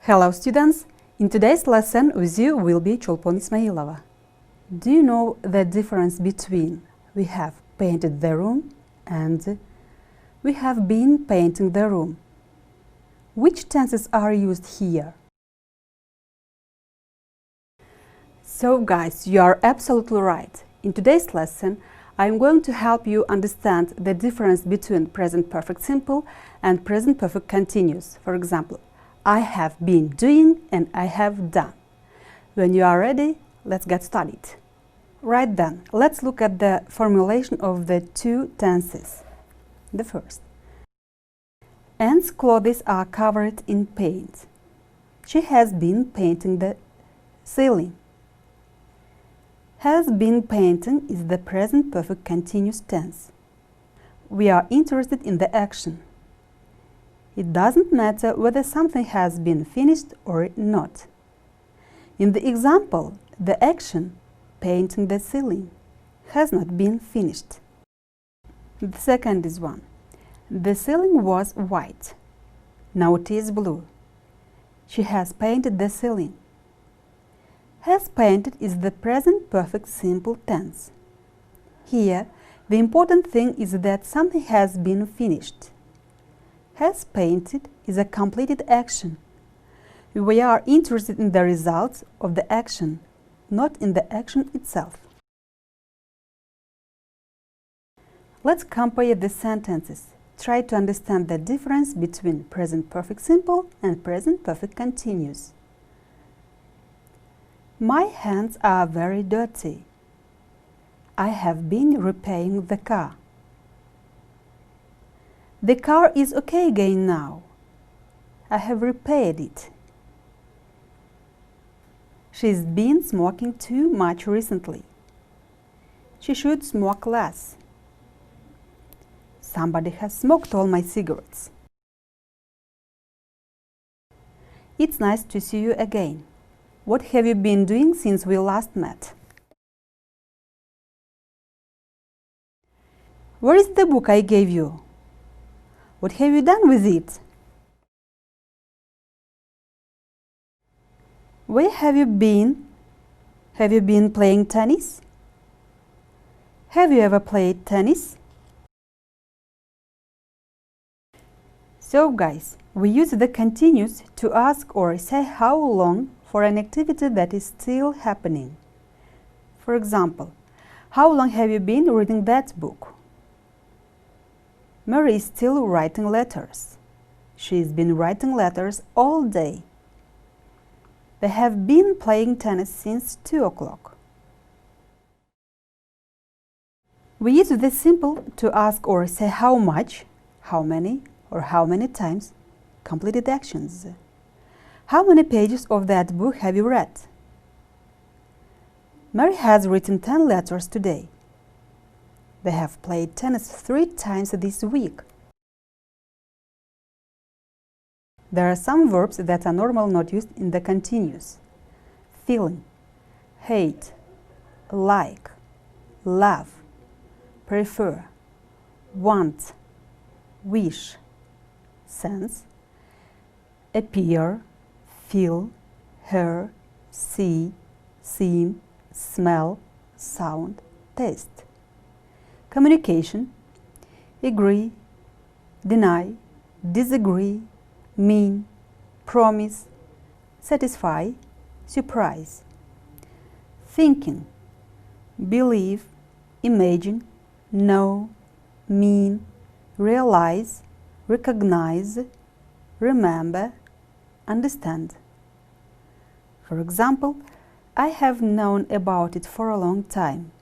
Hello students! In today's lesson with you will be Чолпон Исмаилова. Do you know the difference between we have painted the room and we have been painting the room? Which tenses are used here? So guys, you are absolutely right. In today's lesson, I'm going to help you understand the difference between present perfect simple and present perfect continuous. For example, I have been doing and I have done. When you are ready, let's get started. Right then, let's look at the formulation of the two tenses. The first. Anne's clothes are covered in paint. She has been painting the ceiling. Has been painting is the present perfect continuous tense. We are interested in the action. It doesn't matter whether something has been finished or not. In the example, the action, painting the ceiling, has not been finished. The second is one. The ceiling was white. Now it is blue. She has painted the ceiling. Has painted is the present perfect simple tense. Here, the important thing is that something has been finished. Has painted is a completed action. We are interested in the results of the action, not in the action itself. Let's compare the sentences. Try to understand the difference between present perfect simple and present perfect continuous. My hands are very dirty. I have been repairing the car. The car is okay again now. I have repaired it. She's been smoking too much recently. She should smoke less. Somebody has smoked all my cigarettes. It's nice to see you again. What have you been doing since we last met? Where is the book I gave you? What have you done with it? Where have you been? Have you been playing tennis? Have you ever played tennis? So guys, we use the continuous to ask or say how long for an activity that is still happening. For example, how long have you been reading that book? Mary is still writing letters. She's been writing letters all day. They have been playing tennis since 2 o'clock. We use the simple to ask or say how much, how many, or how many times completed actions. How many pages of that book have you read? Mary has written 10 letters today. They have played tennis 3 times this week. There are some verbs that are normally not used in the continuous. Feeling, hate, like, love, prefer, want, wish, sense, appear, feel, hear, see, seem, smell, sound, taste. Communication, agree, deny, disagree, mean, promise, satisfy, surprise. Thinking, believe, imagine, know, mean, realize, recognize, remember, understand. For example, I have known about it for a long time.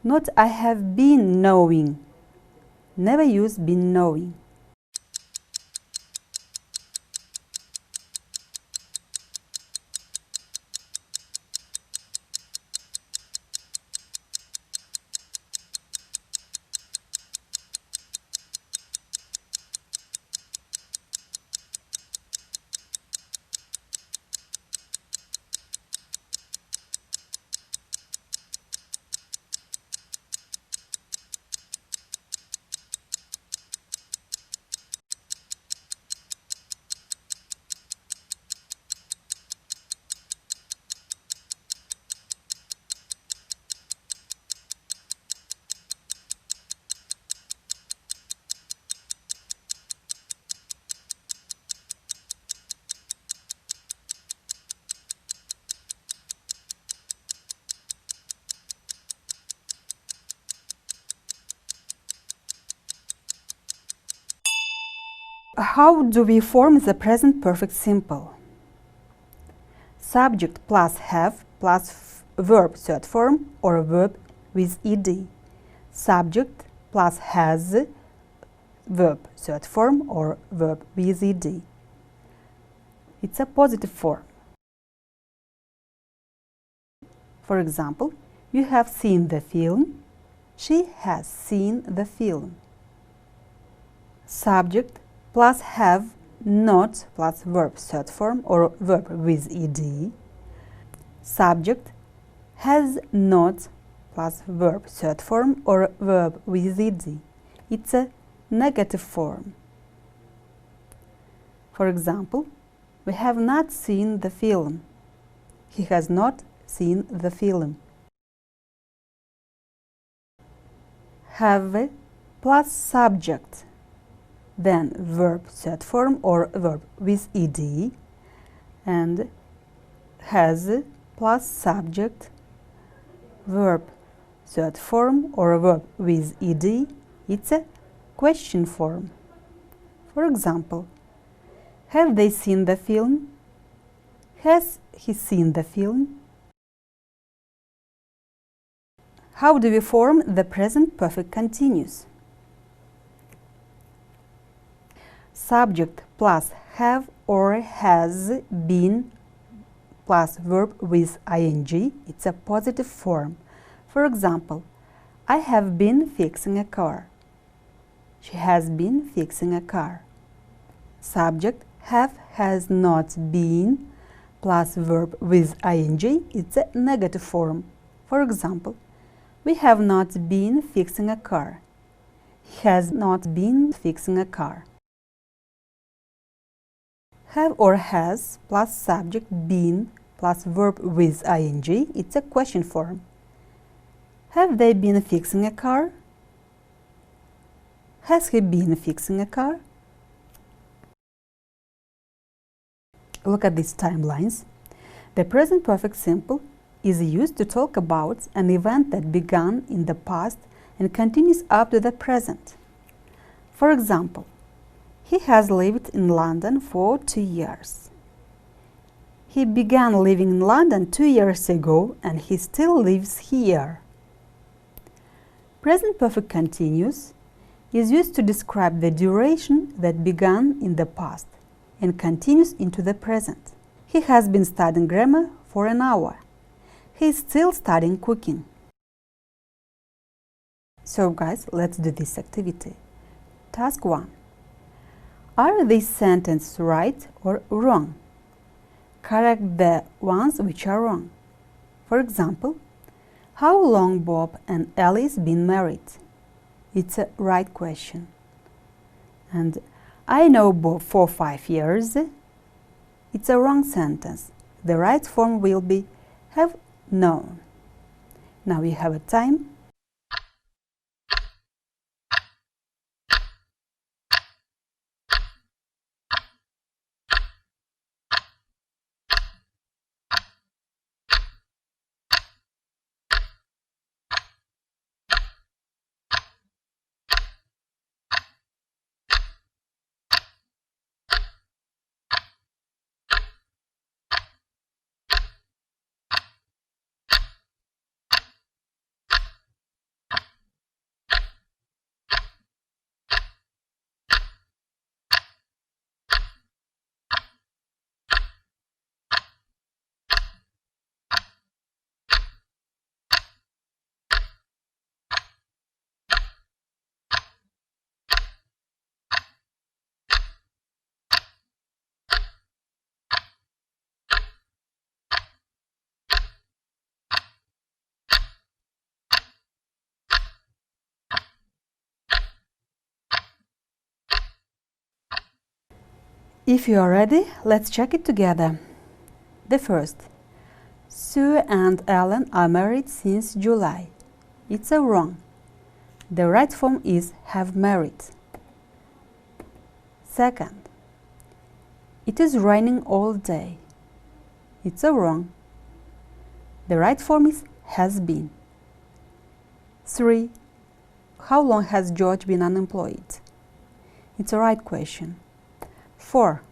Not I have been knowing. Never use been knowing. how do we form the present perfect simple? Subject plus have plus verb third form or verb with ed. Subject plus has verb third form or verb with ed. It's a positive form. For example, you have seen the film. She has seen the film. Subject plus have not plus verb third form or verb with ed. Subject has not plus verb third form or verb with ed. It's a negative form. For example, we have not seen the film. He has not seen the film. Have plus subject, then verb third form or verb with ed, and has plus subject, verb third form or verb with ed. It's a question form. For example, have they seen the film? Has he seen the film? How do we form the present perfect continuous? Subject plus have or has been plus verb with ing. It's a positive form. For example, I have been fixing a car. She has been fixing a car. Subject have has not been plus verb with ing. It's a negative form. For example, we have not been fixing a car. He has not been fixing a car. Have or has plus subject been plus verb with ing. It's a question form. Have they been fixing a car? Has he been fixing a car? Look at these timelines. The present perfect simple is used to talk about an event that began in the past and continues up to the present. For example, he has lived in London for 2 years. He began living in London 2 years ago and he still lives here. Present perfect continuous is used to describe the duration that began in the past and continues into the present. He has been studying grammar for an hour. He is still studying cooking. So guys, let's do this activity. Task 1. Are these sentences right or wrong? Correct the ones which are wrong. For example, how long Bob and Alice been married? It's a right question. And I know Bob for 5 years. It's a wrong sentence. The right form will be have known. Now you have a time. If you are ready, let's check it together. The first. Sue and Alan are married since July. It's a wrong. The right form is have married. Second. It is raining all day. It's a wrong. The right form is has been. 3. How long has George been unemployed? It's a right question. 4.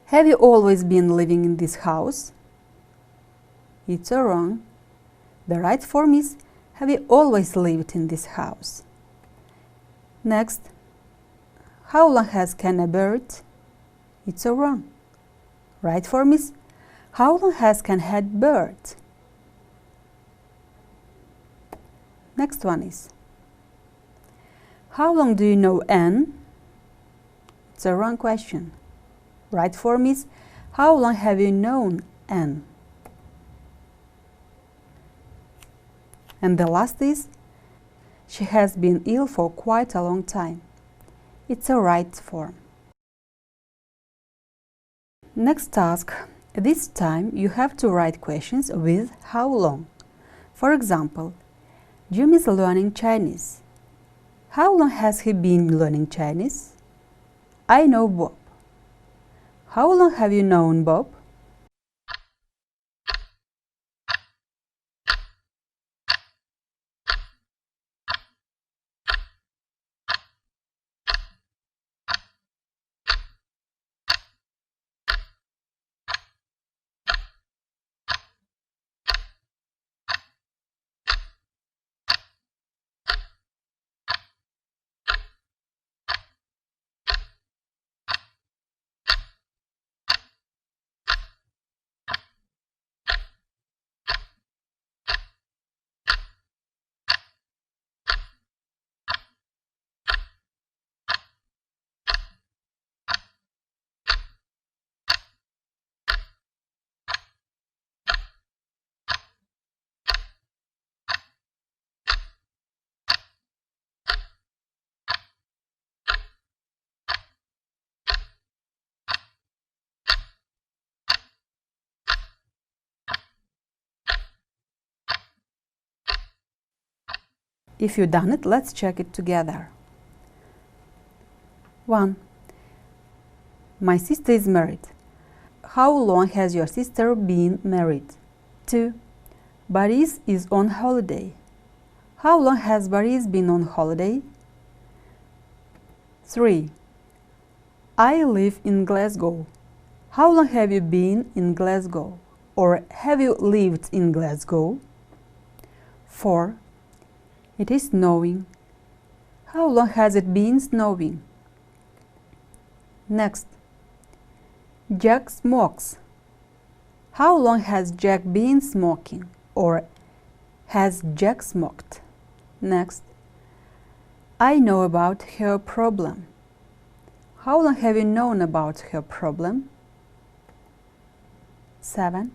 Have you always been living in this house? It's wrong. The right form is have you always lived in this house? Next, how long has Ken a bird? It's wrong. Right form is how long has Ken had bird? Next one is how long do you know Anne? It's a wrong question. Right form is how long have you known Anne? And the last is she has been ill for quite a long time. It's a right form. Next task. This time you have to write questions with how long. For example, Jim is learning Chinese. How long has he been learning Chinese? I know Bob. How long have you known Bob? If you've done it, let's check it together. 1. My sister is married. How long has your sister been married? 2. Boris is on holiday. How long has Boris been on holiday? 3. I live in Glasgow. How long have you been in Glasgow? Or have you lived in Glasgow? 4. It is snowing. How long has it been snowing? Next. Jack smokes. How long has Jack been smoking? Or has Jack smoked? Next. I know about her problem. How long have you known about her problem? 7.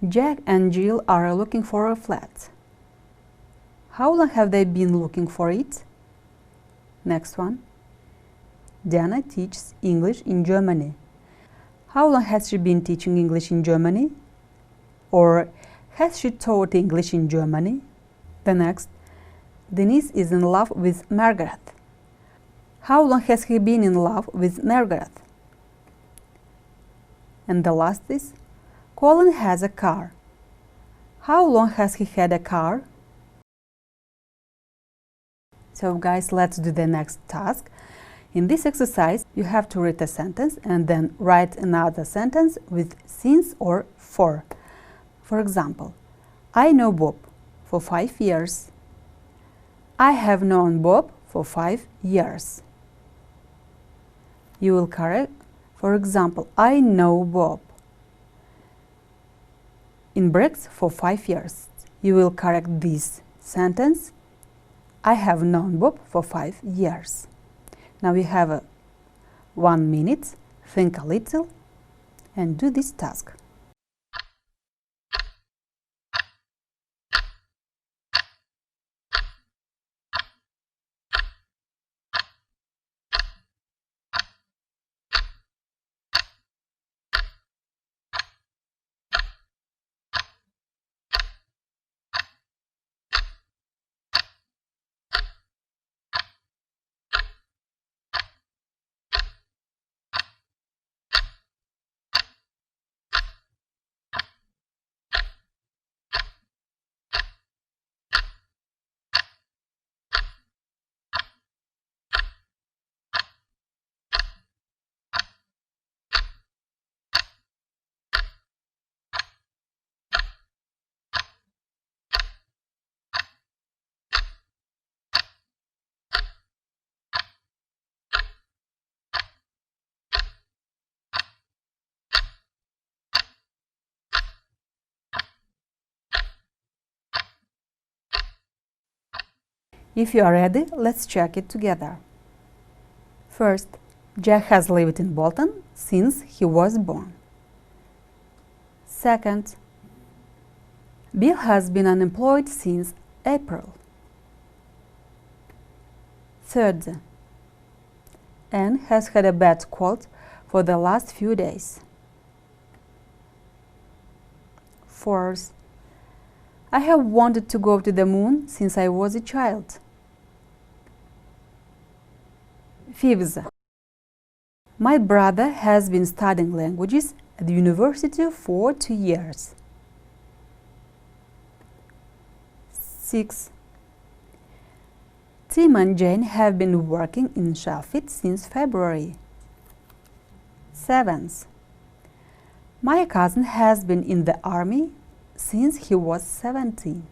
Jack and Jill are looking for a flat. How long have they been looking for it? Next one. Diana teaches English in Germany. How long has she been teaching English in Germany? Or has she taught English in Germany? The next. Denise is in love with Margaret. How long has he been in love with Margaret? And the last is Colin has a car. How long has he had a car? So guys, let's do the next task. In this exercise, you have to read a sentence and then write another sentence with since or for. For example, I know Bob for 5 years. I have known Bob for 5 years. You will correct, for example, I know Bob in breaks for 5 years. You will correct this sentence. I have known Bob for 5 years. Now we have 1 minute, think a little and do this task. If you are ready, let's check it together. First, Jack has lived in Bolton since he was born. Second, Bill has been unemployed since April. Third, Anne has had a bad cold for the last few days. Fourth, I have wanted to go to the moon since I was a child. Fifth, my brother has been studying languages at the university for 2 years. Sixth, Tim and Jane have been working in Sheffield since February. Seventh, my cousin has been in the army since he was 17.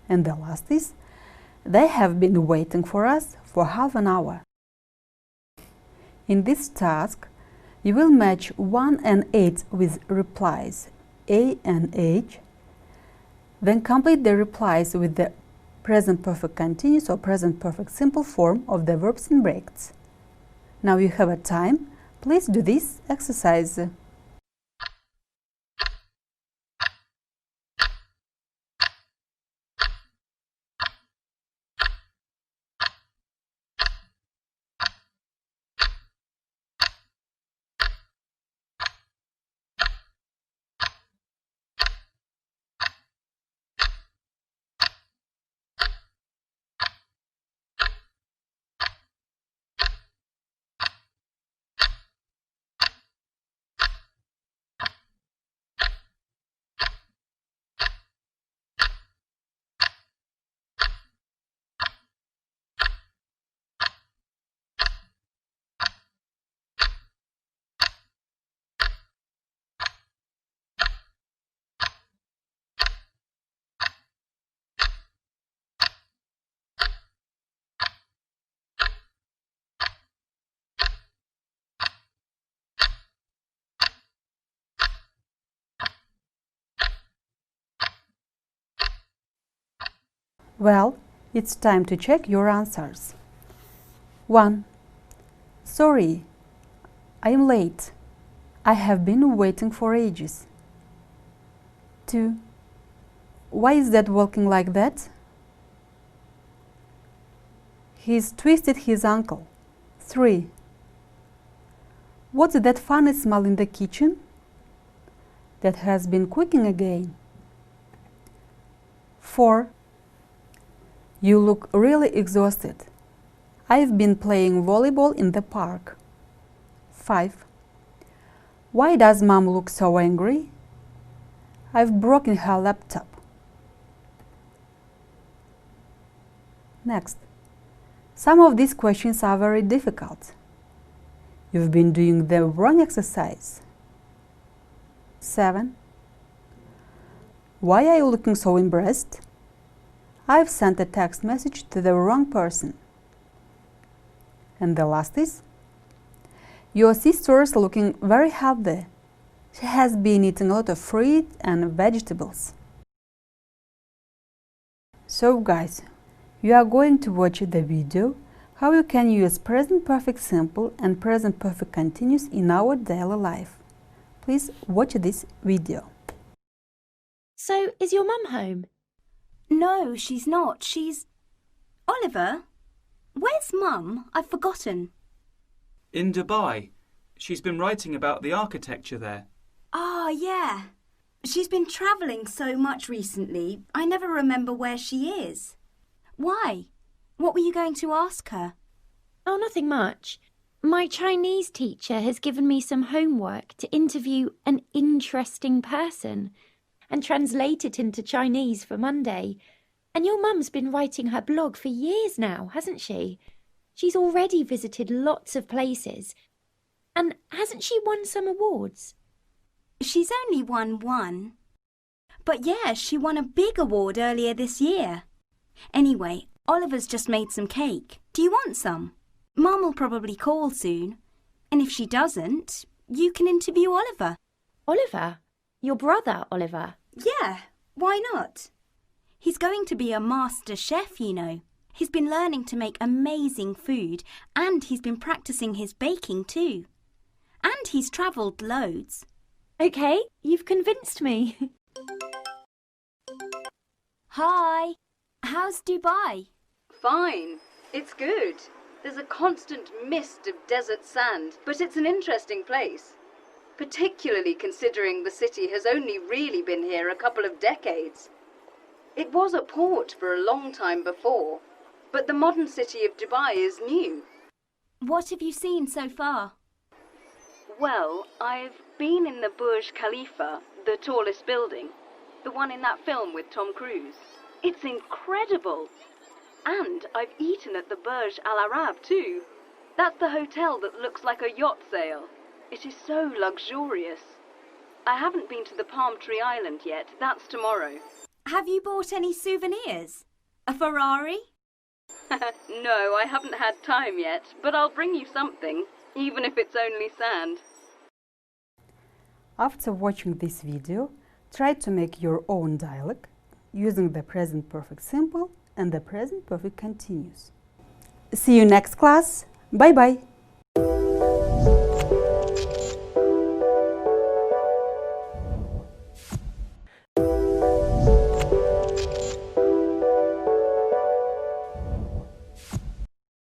And the last is, they have been waiting for us for half an hour. In this task, you will match 1 and 8 with replies A and H, then complete the replies with the present perfect continuous or present perfect simple form of the verbs in brackets. Now you have a time. Please do this exercise. Well, it's time to check your answers. 1. Sorry, I am late. I have been waiting for ages. 2. Why is Dad walking like that? He's twisted his ankle. 3. What's that funny smell in the kitchen? Dad has been cooking again. 4. You look really exhausted. I've been playing volleyball in the park. 5. Why does Mom look so angry? I've broken her laptop. Next. Some of these questions are very difficult. You've been doing the wrong exercise. 7. Why are you looking so embarrassed? I've sent a text message to the wrong person. And the last is, your sister's looking very healthy. She has been eating a lot of fruit and vegetables. So guys, you are going to watch the video how you can use present perfect simple and present perfect continuous in our daily life. Please watch this video. So, is your mum home? No, she's not. She's... Oliver? Where's Mum? I've forgotten. In Dubai. She's been writing about the architecture there. Ah, yeah. She's been travelling so much recently, I never remember where she is. Why? What were you going to ask her? Oh, nothing much. My Chinese teacher has given me some homework to interview an interesting person and translate it into Chinese for Monday. And your mum's been writing her blog for years now, hasn't she? She's already visited lots of places. And hasn't she won some awards? She's only won one. But yeah, she won a big award earlier this year. Anyway, Oliver's just made some cake. Do you want some? Mum will probably call soon. And if she doesn't, you can interview Oliver. Oliver? Your brother, Oliver? Yeah, why not? He's going to be a master chef, you know. He's been learning to make amazing food and he's been practicing his baking too. And he's travelled loads. Okay, you've convinced me. Hi, how's Dubai? Fine. It's good. There's a constant mist of desert sand, but it's an interesting place. Particularly considering the city has only really been here a couple of decades. It was a port for a long time before, but the modern city of Dubai is new. What have you seen so far? Well, I've been in the Burj Khalifa, the tallest building, the one in that film with Tom Cruise. It's incredible. And I've eaten at the Burj Al Arab too. That's the hotel that looks like a yacht sail. It is so luxurious. I haven't been to the Palm Tree Island yet. That's tomorrow. Have you bought any souvenirs? A Ferrari? No, I haven't had time yet, but I'll bring you something, even if it's only sand. After watching this video, try to make your own dialogue using the present perfect simple and the present perfect continuous. See you next class. Bye bye.